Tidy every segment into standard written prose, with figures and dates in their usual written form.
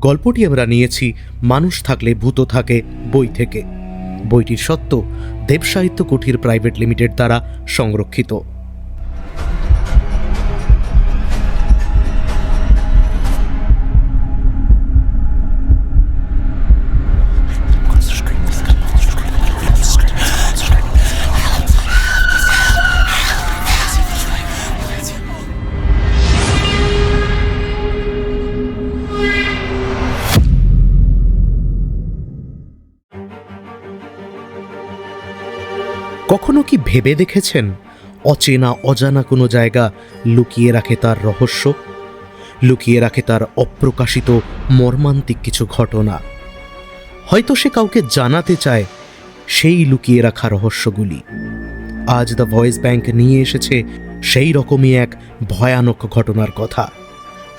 গল্পটি আমরা নিয়েছি মানুষ থাকলে ভূত থাকে বই থেকে। বইটির সত্য দেব সাহিত্য কুঠির প্রাইভেট লিমিটেড দ্বারা সংরক্ষিত। কখনো কি ভেবে দেখেছেন অচেনা অজানা কোনো জায়গা লুকিয়ে রাখে তার রহস্য, লুকিয়ে রাখে তার অপ্রকাশিত মর্মান্তিক কিছু ঘটনা? হয়তো সে কাউকে জানাতে চায় সেই লুকিয়ে রাখা রহস্যগুলি। আজ দ্য ভয়েস ব্যাংক নিয়ে এসেছে সেই রকমই এক ভয়ানক ঘটনার কথা।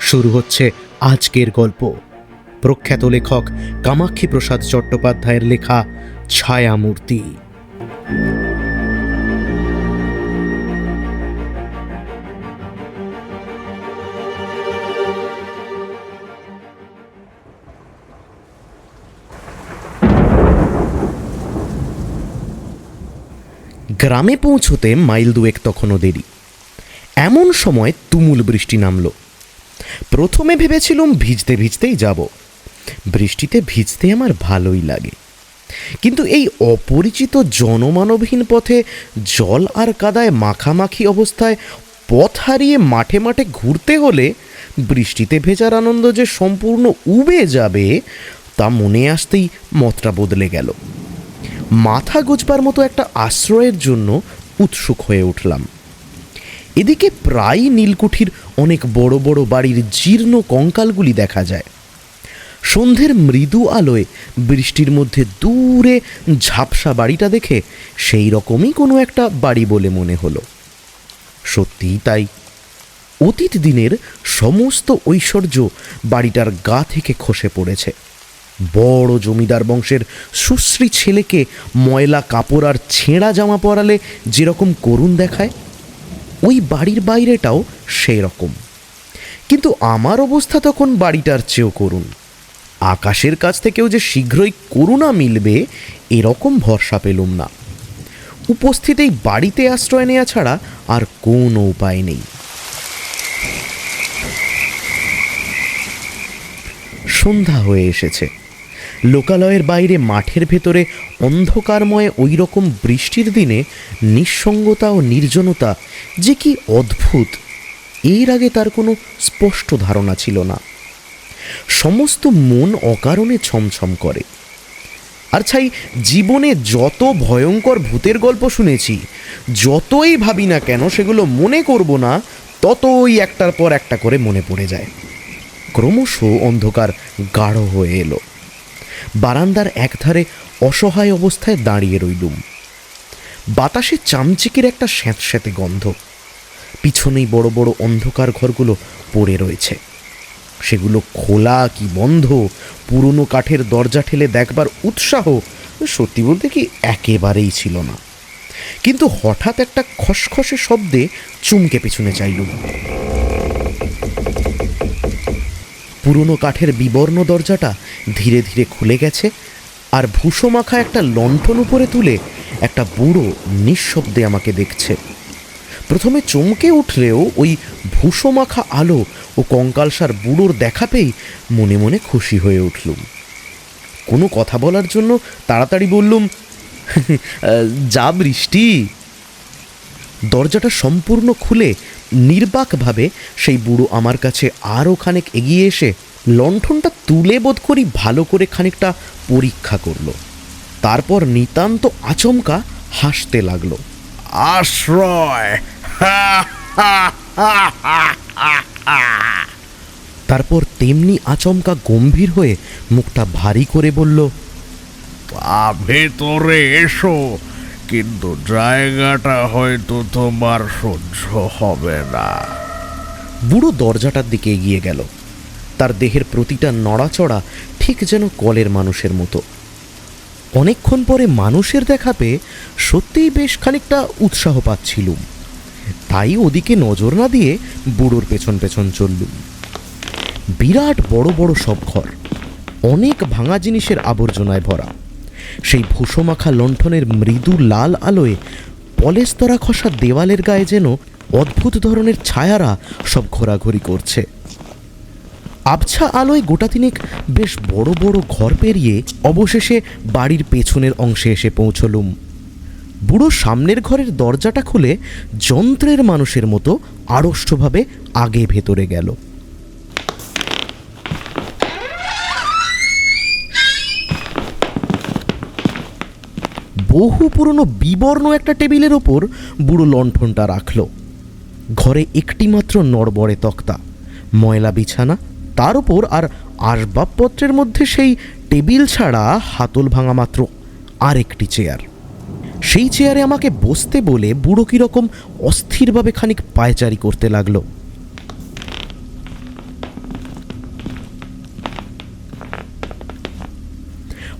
শুরু হচ্ছে আজকের গল্প। প্রখ্যাত লেখক কামাক্ষী প্রসাদ চট্টোপাধ্যায়ের লেখা ছায়ামূর্তি। গ্রামে পৌঁছতে মাইল দুয়েক তখনও দেরি। এমন সময় তুমুল বৃষ্টি নামল। প্রথমে ভেবেছিলাম ভিজতে ভিজতেই যাব। বৃষ্টিতে ভিজতে আমার ভালোই লাগে, কিন্তু এই অপরিচিত জনমানবহীন পথে জল আর কাদায় মাখামাখি অবস্থায় পথ হারিয়ে মাঠে মাঠে ঘুরতে হলে বৃষ্টিতে ভেজার আনন্দ যে সম্পূর্ণ উবে যাবে তা মনে আসতেই মতটা বদলে গেল। মাথা গোজবার মতো একটা আশ্রয়ের জন্য উৎসুক হয়ে উঠলাম। এদিকে প্রায় নীলকুঠির অনেক বড় বড় বাড়ির জীর্ণ কঙ্কালগুলি দেখা যায়। সন্ধ্যের মৃদু আলোয় বৃষ্টির মধ্যে দূরে ঝাপসা বাড়িটা দেখে সেই রকমই কোনো একটা বাড়ি বলে মনে হলো। সত্যিই তাই, অতীত দিনের সমস্ত ঐশ্বর্য বাড়িটার গা থেকে খসে পড়েছে। বড় জমিদার বংশের সুশ্রী ছেলেকে ময়লা কাপড় আর ছেঁড়া জামা পরালে যেরকম করুণ দেখায়, ওই বাড়ির বাইরেটাও সেই রকম। কিন্তু আমার অবস্থা তখন বাড়িটার চেয়েও করুণ। আকাশের কাছ থেকেও যে শীঘ্রই করুণা মিলবে এরকম ভরসা পেলুম না। উপস্থিতেই বাড়িতে আশ্রয় নেওয়া ছাড়া আর কোনো উপায় নেই। সন্ধ্যা হয়ে এসেছে। লোকালয়ের বাইরে মাঠের ভেতরে অন্ধকারময় ওই রকম বৃষ্টির দিনে নিঃসঙ্গতা ও নির্জনতা যে কি অদ্ভুত, এর আগে তার কোনো স্পষ্ট ধারণা ছিল না। সমস্ত মন অকারণে ছমছম করে। আর ছাই, জীবনে যত ভয়ঙ্কর ভূতের গল্প শুনেছি, যতই ভাবি না কেন সেগুলো মনে করব না, ততই একটার পর একটা করে মনে পড়ে যায়। ক্রমশ অন্ধকার গাঢ় হয়ে এলো। বারান্দার একধারে অসহায় অবস্থায় দাঁড়িয়ে রইলুম। বাতাসে চামচিকির একটা স্যাঁতস্যাঁতে গন্ধ। পিছনেই বড় বড় অন্ধকার ঘরগুলো পড়ে রয়েছে। সেগুলো খোলা কি বন্ধ, পুরনো কাঠের দরজা ঠেলে দেখবার উৎসাহ সত্যি বলতে কি একেবারেই ছিল না। কিন্তু হঠাৎ একটা খসখসে শব্দে চুমকে পিছনে চাইলুম। পুরনো কাঠের বিবর্ণ দরজাটা ধীরে ধীরে খুলে গেছে, আর ভুসো মাখা একটা লণ্ঠন উপরে তুলে একটা বুড়ো নিঃশব্দে আমাকে দেখছে। প্রথমে চমকে উঠলেও ওই ভুসো মাখা আলো ও কঙ্কালসার বুড়োর দেখা পেয়েই মনে মনে খুশি হয়ে উঠলুম। কোনো কথা বলার জন্য তাড়াতাড়ি বললুম, যা বৃষ্টি। দরজাটা সম্পূর্ণ খুলে নির্বাকভাবে সেই বুড়ো আমার কাছে আরও খানিক এগিয়ে এসে লণ্ঠনটা তুলে বোধ করি ভালো করে খানিকটা পরীক্ষা করল। তারপর নিতান্ত আচমকা হাসতে লাগলো। আশ্রয়। তারপর তেমনি আচমকা গম্ভীর হয়ে মুখটা ভারী করে বলল, ভেতরে এসো, কিন্তু জায়গাটা হয়তো তোমার সহ্য হবে না। বুড়ো দরজাটার দিকে এগিয়ে গেল। তার দেহের প্রতিটা নড়াচড়া ঠিক যেন কলের মানুষের মতো। অনেকক্ষণ পরে মানুষের দেখা পেয়ে সত্যিই বেশ খানিকটা উৎসাহ পাচ্ছিলুম। তাই ওদিকে নজর না দিয়ে বুড়োর পেছন পেছন চললুম। বিরাট বড় বড় সব ঘর, অনেক ভাঙা জিনিসের আবর্জনায় ভরা। সেই ভূষোমাখা লণ্ঠনের মৃদু লাল আলোয় পলেস্তরা খসা দেওয়ালের গায়ে যেন অদ্ভুত ধরনের ছায়ারা সব ঘোরাঘুরি করছে। আবছা আলোয় গোটা তিনেক বেশ বড় বড় ঘর পেরিয়ে অবশেষে বাড়ির পেছনের অংশে এসে পৌঁছলুম। বুড়ো সামনের ঘরের দরজাটা খুলে যন্ত্রের মানুষের মতো আড়ষ্টভাবে আগে ভেতরে গেল। বহু পুরনো বিবর্ণ একটা টেবিলের ওপর বুড়ো লণ্ঠনটা রাখল। ঘরে একটিমাত্র নড়বড়ে তক্তা, ময়লা বিছানা, তার ওপর আর আসবাবপত্রের মধ্যে সেই টেবিল ছাড়া হাতল ভাঙা মাত্র আরেকটি চেয়ার। সেই চেয়ারে আমাকে বসতে বলে বুড়ো কীরকম অস্থিরভাবে খানিক পায়চারি করতে লাগলো।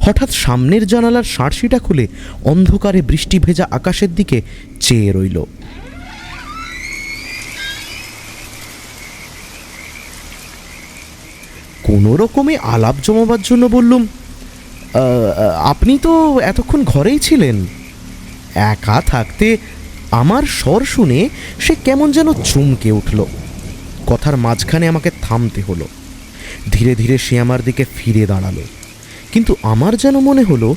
হঠাৎ সামনের জানালার সাঁড়শিটা খুলে অন্ধকারে বৃষ্টি ভেজা আকাশের দিকে চেয়ে রইল। কোনো রকমে আলাপ জমাবার জন্য বললুম, আপনি তো এতক্ষণ ঘরেই ছিলেন। একা থাকতে আমার স্বর শুনে সে কেমন যেন চমকে উঠল। কথার মাঝখানে আমাকে থামতে হলো। ধীরে ধীরে সে আমার দিকে ফিরে দাঁড়ালো, কিন্তু আমার যেন মনে হলো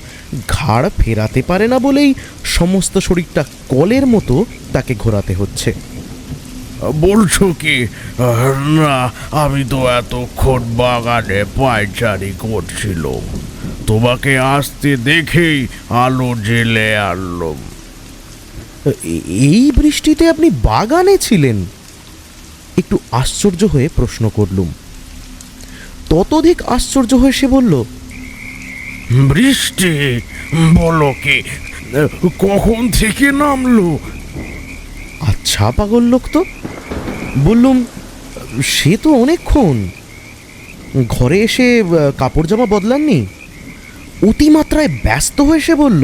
ঘাড় ফেরাতে পারে না বলেই সমস্ত শরীরটা কলের মতো তাকে ঘোরাতে হচ্ছে। বলছো কি? না, আমি তো এতক্ষণ বাগানে পায়চারি করছিলাম, তোমাকে আসতে দেখেই আলো জেলে আনলাম। এই বৃষ্টিতে আপনি বাগানে ছিলেন? একটু আশ্চর্য হয়ে প্রশ্ন করলুম। ততোধিক আশ্চর্য হয়ে সে বলল, বৃষ্টি? বলো কি? কখন থেকে নামলো? আচ্ছা পাগল লোক তো। বললুম, সে তো অনেকক্ষণ। ঘরে এসে কাপড় জামা বদলাননি? অতিমাত্রায় ব্যস্ত হয়ে সে বলল,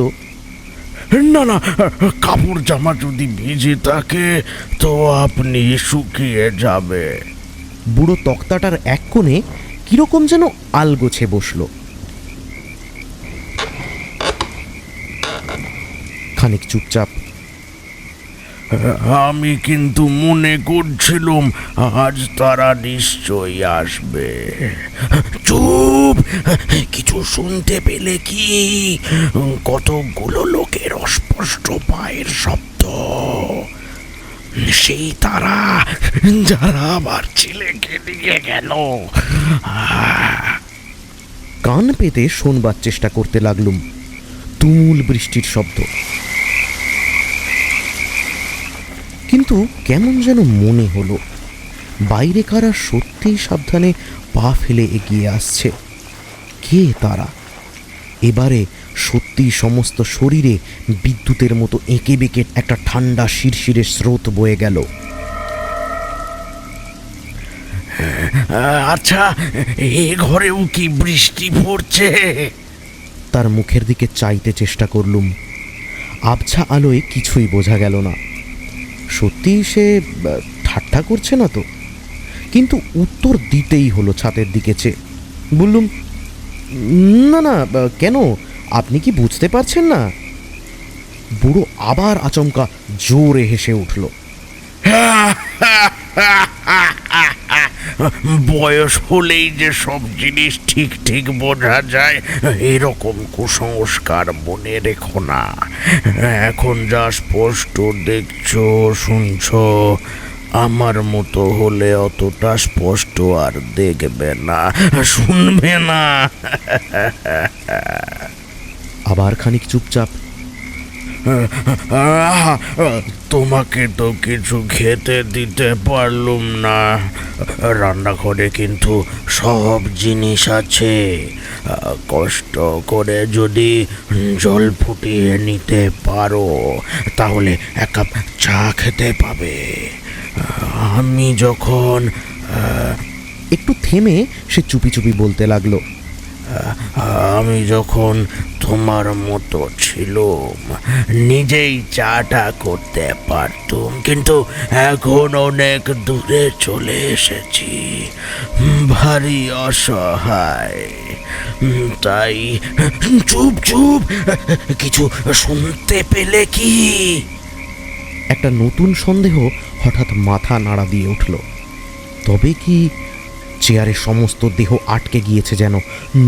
না না, কাপড় জামা যদি ভিজে থাকে তো আপনি শুকিয়ে যাবে। বুড়ো তক্তাটার এক কোণে কিরকম যেন আলগোছে বসল। খানিক চুপচাপ, আমি কিন্তু মনে করছিলাম আজ তারা নিশ্চয়ই আসবে। চুপ! কিছু শুনতে পেলে কি? কতগুলো লোকের অস্পষ্ট পায়ের শব্দ। সেই তারা যারা আমার ছেলেকে নিয়ে গেল। কান পেতে শোনবার চেষ্টা করতে লাগলুম। তুমুল বৃষ্টির শব্দ, কিন্তু কেমন যেন মনে হলো বাইরে কারা সত্যিই সাবধানে পা ফেলে এগিয়ে আসছে। কে তারা? এবারে সত্যি সমস্ত শরীরে বিদ্যুতের মতো এঁকে বেঁকে একটা ঠান্ডা শিরশিরে স্রোত বয়ে গেল। আচ্ছা, এ ঘরেও কি বৃষ্টি পড়ছে? তার মুখের দিকে চাইতে চেষ্টা করলুম। আবছা আলোয় কিছুই বোঝা গেল না। সত্যিই সে ঠাট্টা করছে না তো? কিন্তু উত্তর দিতেই হলো ছাতের দিকে চেয়ে। বললুম, না না, কেন? আপনি কি বুঝতে পারছেন না? বুড়ো আবার আচমকা জোরে হেসে উঠল। বয়স হলেই যে সব জিনিস ঠিক ঠিক বোঝা যায় এরকম কুসংস্কার মনে রেখো না। এখন যা স্পষ্ট দেখছো শুনছো, আমার মতো হলে অতটা স্পষ্ট আর দেখবে না, শুনবে না। আবার খানিক চুপচাপ। তোমাকে তো কিছু খেতে দিতে পারলুম না। রান্নাঘরে কিন্তু সব জিনিস আছে। কষ্ট করে যদি জল ফুটিয়ে নিতে পারো তাহলে এক কাপ চা খেতে পাবে। আমি যখন একটু থেমে সে চুপি চুপি বলতে লাগলো, আমি যখন তোমার মতো ছিলুম, নিজেই চাটা করতে পারতুম, কিন্তু এখন অনেক দূরে চলে এসেছি, ভারী অসহায়। তাই চুপ চুপ, কিছু শুনতে পেলে কি? একটা নতুন সন্দেহ হঠাৎ মাথা নাড়া দিয়ে উঠল। তবে কি চেয়ারে সমস্ত দেহ আটকে গিয়েছে, যেন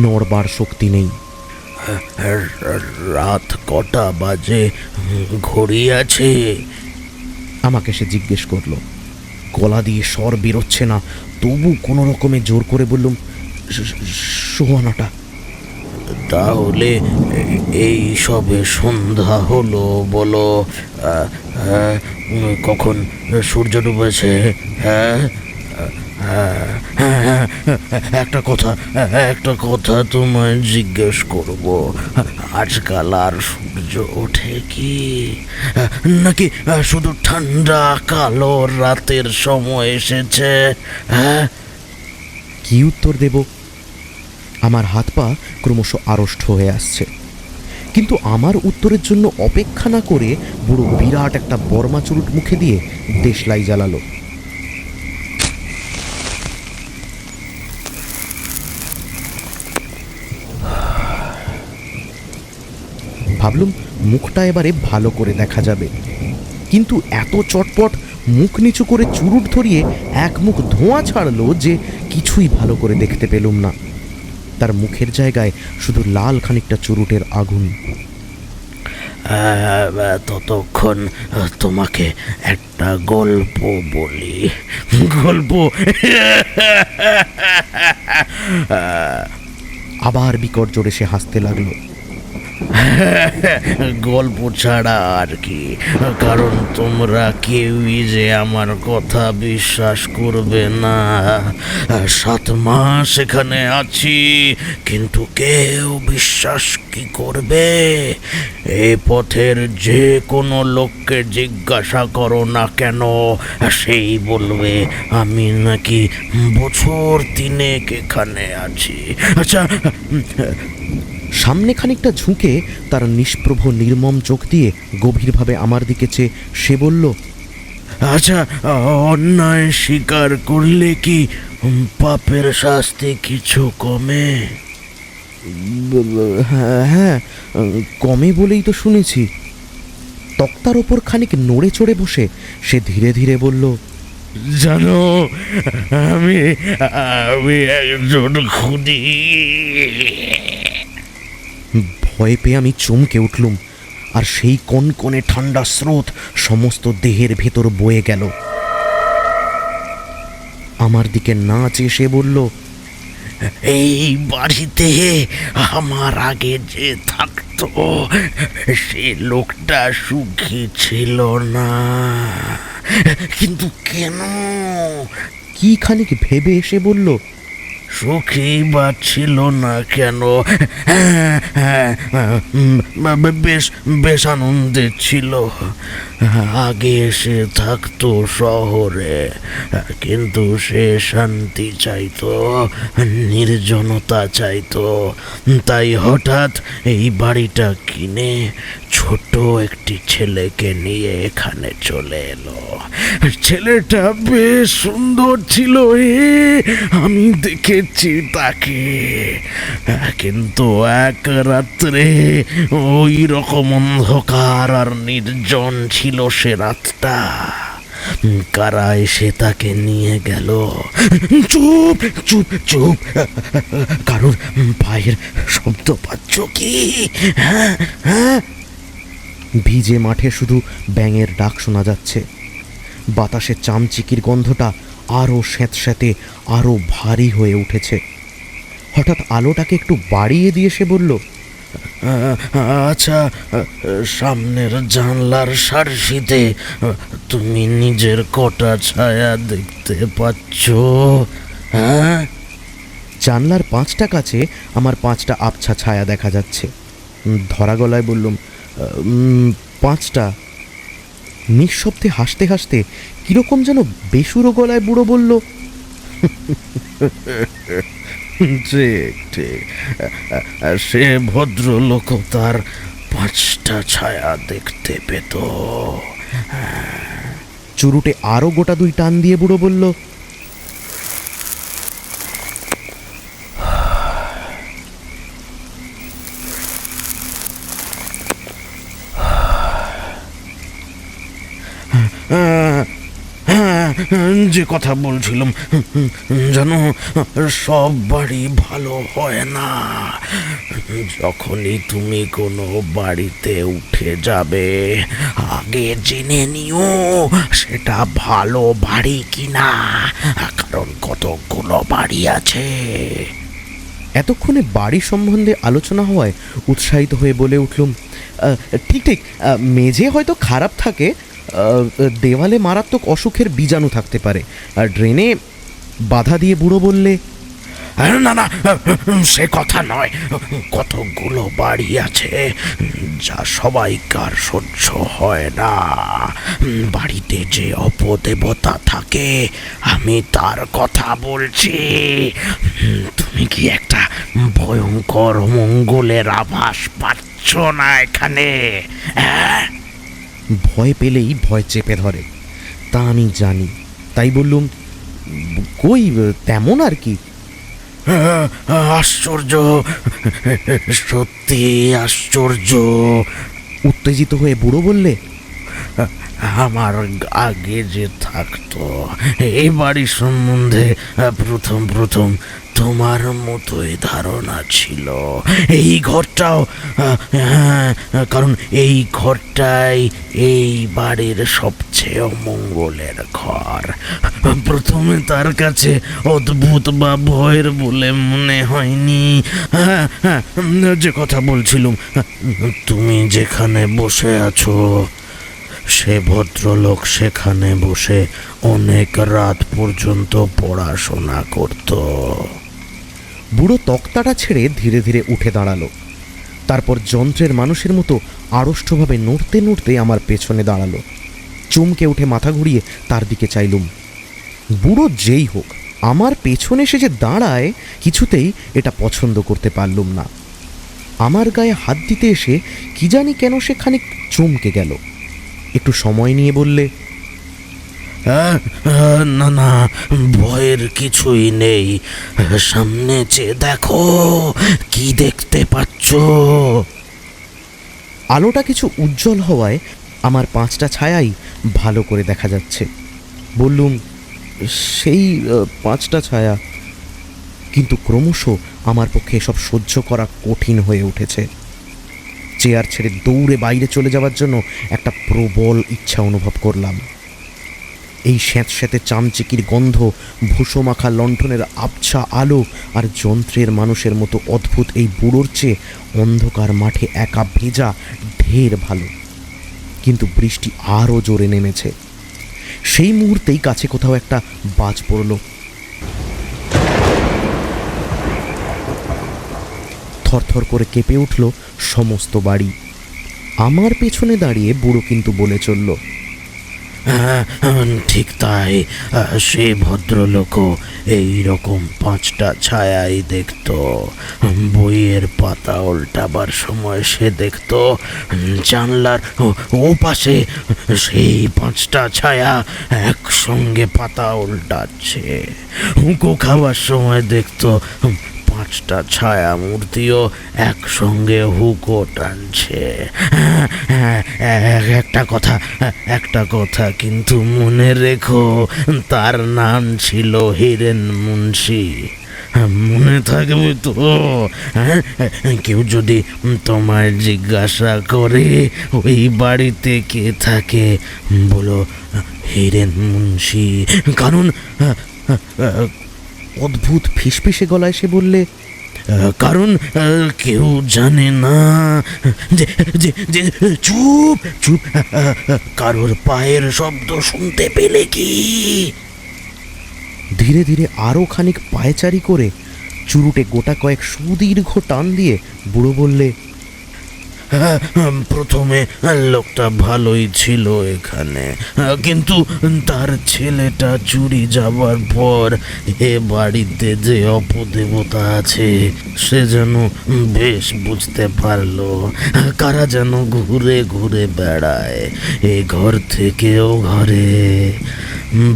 নড়বার শক্তি নেই। রাত কটা বাজে? ঘড়ি আছে? আমাকে সে জিজ্ঞেস করলো। গলা দিয়ে স্বর বেরোচ্ছে না, তবু কোনো রকমে জোর করে বললুম, সোয়া 9টা। তাহলে এই সবে সন্ধ্যা হলো বলো। কখন সূর্য ডুবেছে? হ্যাঁ, একটা কথা তোমায় জিজ্ঞেস করব, আজকাল আর সূর্য ওঠে কি, নাকি শুধু ঠান্ডা কালো রাতের সময় এসেছে? হ্যাঁ, কি উত্তর দেব? আমার হাত পা ক্রমশ আড়ষ্ট হয়ে আসছে, কিন্তু আমার উত্তরের জন্য অপেক্ষা না করে বুড়ো বিরাট একটা বর্মা চুরুট মুখে দিয়ে দেশলাই জ্বালালো। ভাবলুম মুখটা এবারে ভালো করে দেখা যাবে, কিন্তু এত চটপট মুখ নিচু করে চুরুট ধরিয়ে এক মুখ ধোঁয়া ছাড়লো যে কিছুই ভালো করে দেখতে পেলুম না। তার মুখের জায়গায় শুধু লাল খানিকটা চুরুটের আগুন। ততক্ষণ তোমাকে একটা গল্প বলি। গল্প? আবার বিকট জোরে সে হাসতে লাগলো। গল্প ছাড়া আর কি, কারণ তোমরা কেউই যে আমার কথা বিশ্বাস করবে না। 7 মাস এখানে আছি, কিন্তু কেউ বিশ্বাস কি করবে? এই পথের যে কোনো লোককে জিজ্ঞাসা করো না কেন, সেই বলবে আমি নাকি বছর 3 এখানে আছি। আচ্ছা, সামনে খানিকটা ঝুঁকে তার নিষ্প্রভ নির্মম চোখ দিয়ে গভীরভাবে আমার দিকে চেয়ে সে বলল, আচ্ছা, অন্যায় স্বীকার করলে কি পাপের শাস্তি কিছু কমে? হ্যাঁ, কমে বলেই তো শুনেছি। তক্তার ওপর খানিক নড়ে চড়ে বসে সে ধীরে ধীরে বলল, জানো, আমি আমি একজন খুনি। ভয় পেয়ে আমি চমকে উঠলুম, আর সেই কনকনে ঠান্ডা স্রোত সমস্ত দেহের ভেতর বয়ে গেল। আমার দিকে না চেয়ে সে বলল, এই বাড়িতে আমার আগে যে থাকতো, সে লোকটা সুখী ছিল না। কিন্তু কেন? কি খানিক ভেবে এসে বলল, সুখী বা ছিল না কেন? বেশ বেশ আনন্দে ছিল। আগে এসে থাকতো শহরে, কিন্তু সে শান্তি চাইতো, নির্জনতা চাইতো। তাই হঠাৎ এই বাড়িটা কিনে ছোট একটি ছেলেকে নিয়ে এখানে চলে এলো। ছেলেটা বেশ সুন্দর ছিল, আমি দেখেছি তাকে, কিন্তু এক রাত্রে ওই রকম অন্ধকার আর নির্জন ছিল সে রাতটা। কারা এসে তাকে নিয়ে গেল? চুপ চুপ চুপ, কারোর পায়ের শব্দ পাচ্ছ কি? হ্যাঁ হ্যাঁ। ভিজে মাঠে শুধু ব্যাঙের ডাক শোনা যাচ্ছে। বাতাসে চামচিকির গন্ধটা আরও স্যাঁতস্যাঁতে, আরও ভারী হয়ে উঠেছে। হঠাৎ আলোটাকে একটু বাড়িয়ে দিয়ে সে বলল, আচ্ছা, সামনের জানলার সারসিতে তুমি নিজের কটা ছায়া দেখতে পাচ্ছ? হ্যাঁ। জানলার 5টা কাছে আমার 5টা আবছা ছায়া দেখা যাচ্ছে। ধরা গলায় বললুম, 5টা। নিঃশব্দে হাসতে হাসতে কিরকম যেন বেসুরো গলায় বুড়ো বলল, ঠিক ঠিক, সে ভদ্রলোক তার 5টা ছায়া দেখতে পেত। চুরুটে আরও গোটা 2 টান দিয়ে বুড়ো বলল, যে কথা বলছিলাম, জানো, সব বাড়ি ভালো হয় না। যখনই তুমি কোনো বাড়িতে উঠে যাবে, আগে জেনে নিও সেটা ভালো বাড়ি কিনা, কারণ কতগুলো বাড়ি আছে। এতক্ষণে বাড়ি সম্বন্ধে আলোচনা হওয়ায় উৎসাহিত হয়ে বলে উঠলুম, ঠিক ঠিক, মেঝে হয়তো খারাপ থাকে, দেওয়ালে মারাত্মক অসুখের বীজাণু থাকতে পারে, আর ড্রেনে বাধা দিয়ে বুড়ো বললে, না না, সে কথা নয়, কতগুলো বাড়ি আছে যা সবাইকার সহ্য হয় না। বাড়িতে যে অপদেবতা থাকে, আমি তার কথা বলছি। তুমি কি একটা ভয়ঙ্কর মঙ্গলের আভাস পাচ্ছ না এখানে? হ্যাঁ, ভয় পেলেই ভয় চেপে ধরে, তা আমি জানি। তাই বললুম, কই তেমন আর কি। আশ্চর্য, সত্যি আশ্চর্য। উত্তেজিত হয়ে বুড়ো বললে, আমার আগে যে থাকতো এই বাড়ি সম্বন্ধে প্রথম প্রথম তোমার মতোই ধারণা ছিল। এই ঘরটাও, হ্যাঁ, কারণ এই ঘরটাই এই বাড়ির সবচেয়ে অমঙ্গলের ঘর। প্রথমে তার কাছে অদ্ভুত বা ভয়ের বলে মনে হয়নি। হ্যাঁ হ্যাঁ, যে কথা বলছিলাম, তুমি যেখানে বসে আছো, সে ভদ্রলোক সেখানে বসে অনেক রাত পর্যন্ত পড়াশোনা করত। বুড়ো তক্তাটা ছেড়ে ধীরে ধীরে উঠে দাঁড়ালো। তারপর যন্ত্রের মানুষের মতো আড়ষ্টভাবে নড়তে নড়তে আমার পেছনে দাঁড়ালো। চমকে উঠে মাথা ঘুরিয়ে তার দিকে চাইলুম। বুড়ো যেই হোক, আমার পেছনে সে যে দাঁড়ায়, কিছুতেই এটা পছন্দ করতে পারলুম না। আমার গায়ে হাত দিতে এসে কি জানি কেন সে খানিক চমকে গেল। একটু সময় নিয়ে বললে, না না, ভয়ের কিছুই নেই। সামনে চেয়ে দেখো, কি দেখতে পাচ্ছ? আলোটা কিছু উজ্জ্বল হওয়ায় আমার 5টা ছায়াই ভালো করে দেখা যাচ্ছে। বললুম, সেই 5টা ছায়া। কিন্তু ক্রমশ আমার পক্ষে এসব সহ্য করা কঠিন হয়ে উঠেছে। চেয়ার ছেড়ে দৌড়ে বাইরে চলে যাওয়ার জন্য একটা প্রবল ইচ্ছা অনুভব করলাম। এই স্যাঁতস্যাঁতে চামচিকির গন্ধ, ভুসো মাখা লণ্ঠনের আবছা আলো আর যন্ত্রের মানুষের মতো অদ্ভুত এই বুড়োর চেয়ে অন্ধকার মাঠে একা ভেজা ঢের ভালো। কিন্তু বৃষ্টি আরও জোরে নেমেছে। সেই মুহূর্তেই কাছে কোথাও একটা বাজ পড়ল। থরথর করে কেঁপে উঠল সমস্ত বাড়ি। আমার পেছনে দাঁড়িয়ে বুড়ো কিন্তু বলে চলল, ঠিক তাই, সে ভদ্রলোকও এইরকম 5টা ছায়াই দেখত। বইয়ের পাতা উল্টাবার সময় সে দেখত জানলার ও পাশে সেই 5টা ছায়া একসঙ্গে পাতা উল্টাচ্ছে। হুঁকো খাওয়ার সময় দেখত 5টা ছায়া মূর্তিও একসঙ্গে হুঁকো টানছে। একটা কথা কিন্তু মনে রেখো, তার নাম ছিল হীরেন মুন্সি। মনে থাকবে তো? কেউ যদি তোমায় জিজ্ঞাসা করে ওই বাড়িতে কে থাকে, বলো হীরেন মুন্সি। কারণ অদ্ভুত ফিসফিসে গলায় সে বললে, কারণ কেউ জানে না যে যে যে চুপ চুপ, কারোর পায়ের শব্দ শুনতে পেলে কি? ধীরে ধীরে আরও খানিক পায়চারি করে চুরুটে গোটা কয়েক সুদীর্ঘ টান দিয়ে বুড়ো বললে, প্রথমে লোকটা ভালোই ছিল এখানে, কিন্তু তার ছেলেটা চুরি যাবার পর এ বাড়িতে যে অপদেবতা আছে সে যেন বেশ বুঝতে পারলো। কারা যেন ঘুরে ঘুরে বেড়ায় এ ঘর থেকে ও ঘরে,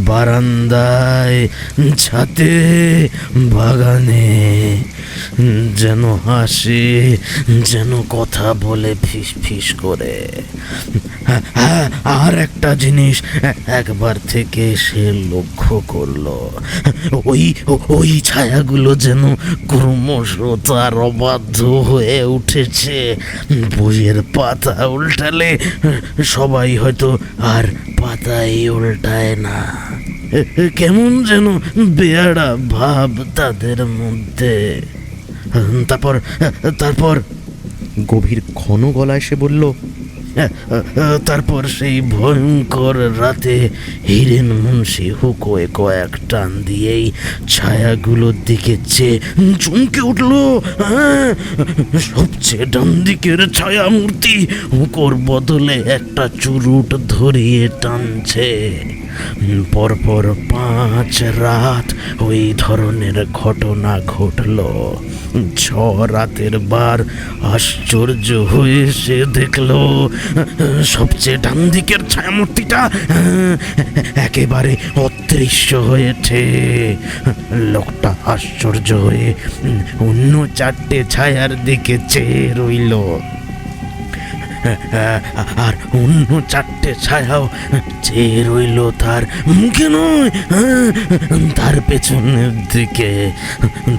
বারান্দায়, ছাদে, বাগানে, যেন হাসে, যেন কথা বলে ফিস ফিস করে। আর একটা জিনিস একবার থেকে সে লক্ষ্য করলো, ওই ওই ছায়াগুলো যেন ক্রমশ তার অবাধ্য হয়ে উঠেছে। বইয়ের পাতা উল্টালে সবাই হয়তো আর পাতাই উল্টায় না, কেমন যেন বেয়াড়া ভাব তাদের মধ্যে। তারপর তারপর গভীর ঘন গলায় সে বলল, তারপর সেই ভয়ঙ্কর রাতে হিরেন মুন্সি হুকোয় কয়েক টান দিয়েই ছায়াগুলোর দিকে চেয়ে চমকে উঠল। সবচেয়ে ডান দিকের ছায়া মূর্তি হুকোর বদলে একটা চুরুট ধরিয়ে টানছে। পরপর 5 রাত ওই ধরনের ঘটনা ঘটল। 6 রাতের বার আশ্চর্য হয়ে সে দেখল সবচেয়ে ডান দিকের ছায়ামূর্তিটা একেবারে অদৃশ্য হয়েছে। লোকটা আশ্চর্য হয়ে অন্য 4টে ছায়ার দিকে চেয়ে রইল, আর অন্য 4টে ছায়াও চেয়ে রইল তার মুখে নয়, তার পেছনের দিকে।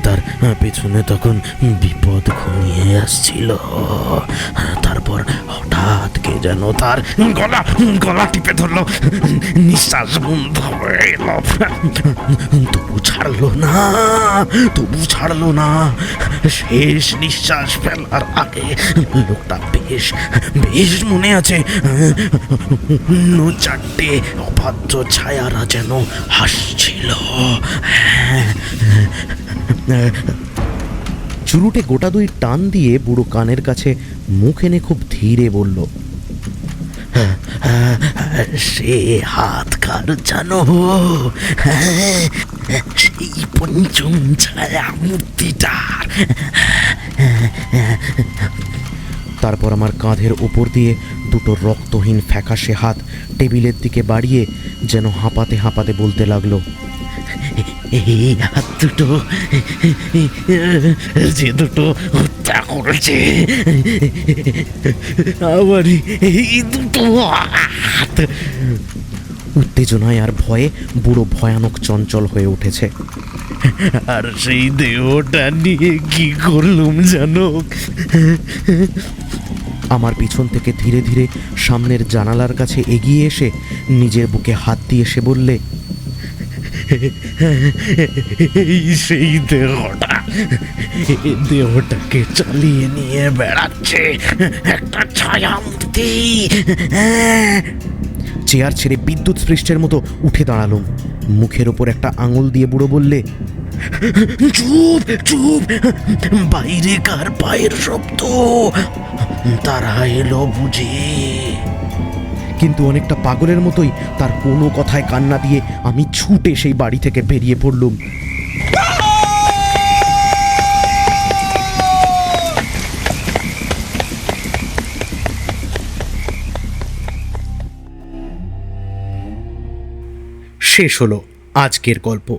তার পেছনে তখন বিপদ ঘনিয়ে আসছিল। তারপর হঠাৎ কে যেন তার গলা টিপে ধরলো, নিঃশ্বাস বন্ধ হয়ে এল। তবু ছাড়লো না। শেষ নিঃশ্বাস ফেলার আগে লোকটা বেশ মনে আছে, অন্য 4টে অবাধ্য ছায়ারা যেন হাসছিল। চুরুটে গোটা 2 টান দিয়ে বুড়ো কানের কাছে মুখ এনে খুব ধীরে বলল, সে হাত কার জানো? সেই পঞ্চম ছায়া মূর্তিটার। তারপর আমার কাঁধের ওপর দিয়ে 2টো রক্তহীন ফ্যাকাশে হাত টেবিলের দিকে বাড়িয়ে যেন হাঁপাতে হাঁপাতে বলতে লাগলো, এই হাত দুটো যে দুটো হত্যা করেছে, আবার এই দুটো হাত। উত্তেজনায় আর ভয়ে বুড়ো ভয়ানক চঞ্চল হয়ে উঠেছে। আর সেই দেহটা নিয়ে কি করলুম জানো? আমার পিছন থেকে ধীরে ধীরে সামনের জানালার কাছে এগিয়ে এসে নিজের বুকে হাত দিয়ে সে বললে, এই সেই দেহটাকে চালিয়ে নিয়ে বেড়াচ্ছে একটা ছায়া মূর্তি। চেয়ার ছেড়ে বিদ্যুৎ স্পৃষ্টের মতো উঠে দাঁড়ালুম। মুখের ওপর একটা আঙুল দিয়ে বুড়ো বললে, চুপ চুপ, বাইরে কার পায়ের শব্দ? তারা এলো বুঝি? কিন্তু অনেকটা পাগলের মতোই তার কোনো কথায় কান্না দিয়ে আমি ছুটে সেই বাড়ি থেকে বেরিয়ে পড়লুম। শেষ হলো আজকের গল্প।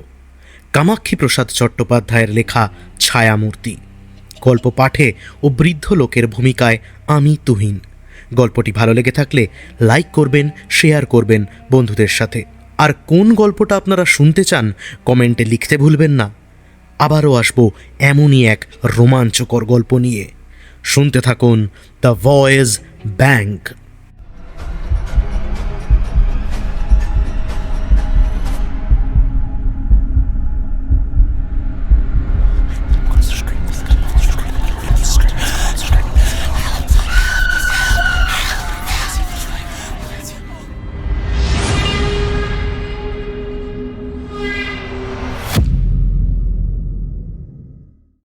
কামাক্ষী প্রসাদ চট্টোপাধ্যায়ের লেখা ছায়ামূর্তি। গল্প পাঠে ও বৃদ্ধ লোকের ভূমিকায় আমি তুহিন। গল্পটি ভালো লেগে থাকলে লাইক করবেন, শেয়ার করবেন বন্ধুদের সাথে। আর কোন গল্পটা আপনারা শুনতে চান কমেন্টে লিখতে ভুলবেন না। আবারও আসবো এমনই এক রোমাঞ্চকর গল্প নিয়ে। শুনতে থাকুন দ্য ভয়েস ব্যাংক।